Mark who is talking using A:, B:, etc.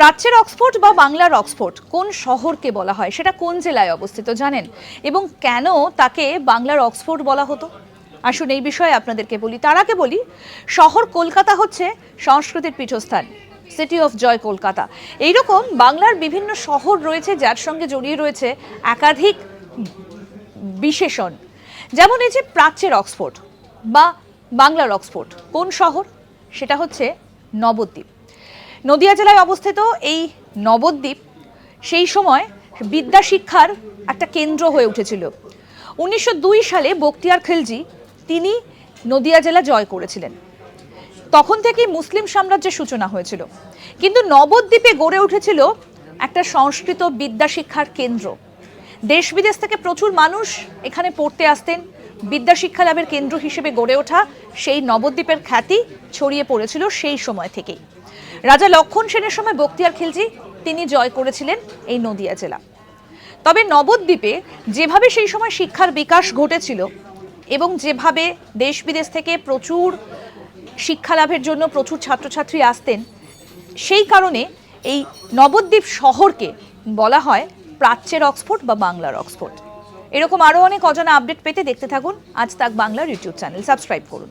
A: প্রাচ্যের অক্সফোর্ড বা বাংলার অক্সফোর্ড কোন শহরকে বলা হয়, সেটা কোন জেলায় অবস্থিত জানেন? এবং কেন তাকে বাংলার অক্সফোর্ড বলা হতো? আসুন এই বিষয়ে আপনাদেরকে বলি। তার আগে বলি, শহর কলকাতা হচ্ছে সংস্কৃতির পীঠস্থান, সিটি অফ জয় কলকাতা। এইরকম বাংলার বিভিন্ন শহর রয়েছে যার সঙ্গে জড়িয়ে রয়েছে একাধিক বিশেষণ। যেমন এই যে প্রাচ্যের অক্সফোর্ড বা বাংলার অক্সফোর্ড কোন শহর, সেটা হচ্ছে নবদ্বীপ। নদিয়া জেলায় অবস্থিত এই নবদ্বীপ সেই সময় বিদ্যা শিক্ষার একটা কেন্দ্র হয়ে উঠেছিল। 1902 সালে বখতিয়ার খিলজি তিনি নদিয়া জেলা জয় করেছিলেন। তখন থেকেই মুসলিম সাম্রাজ্যের সূচনা হয়েছিল। কিন্তু নবদ্বীপে গড়ে উঠেছিল একটা সংস্কৃত বিদ্যা শিক্ষার কেন্দ্র। দেশ বিদেশ থেকে প্রচুর মানুষ এখানে পড়তে আসতেন। বিদ্যা শিক্ষা লাভের কেন্দ্র হিসেবে গড়ে ওঠা সেই নবদ্বীপের খ্যাতি ছড়িয়ে পড়েছিল সেই সময় থেকেই। রাজা লক্ষণ সেনের সময় বখতিয়ার খিলজি তিনি জয় করেছিলেন এই নদিয়া জেলা। তবে নবদ্বীপে যেভাবে সেই সময় শিক্ষার বিকাশ ঘটেছিল এবং যেভাবে দেশ বিদেশ থেকে প্রচুর শিক্ষা লাভের জন্য প্রচুর ছাত্রছাত্রী আসতেন, সেই কারণে এই নবদ্বীপ শহরকে বলা হয় প্রাচ্যের অক্সফোর্ড বা বাংলার অক্সফোর্ড। এরকম আরও অনেক অজানা আপডেট পেতে দেখতে থাকুন আজ তাক বাংলার ইউটিউব চ্যানেল, সাবস্ক্রাইব করুন।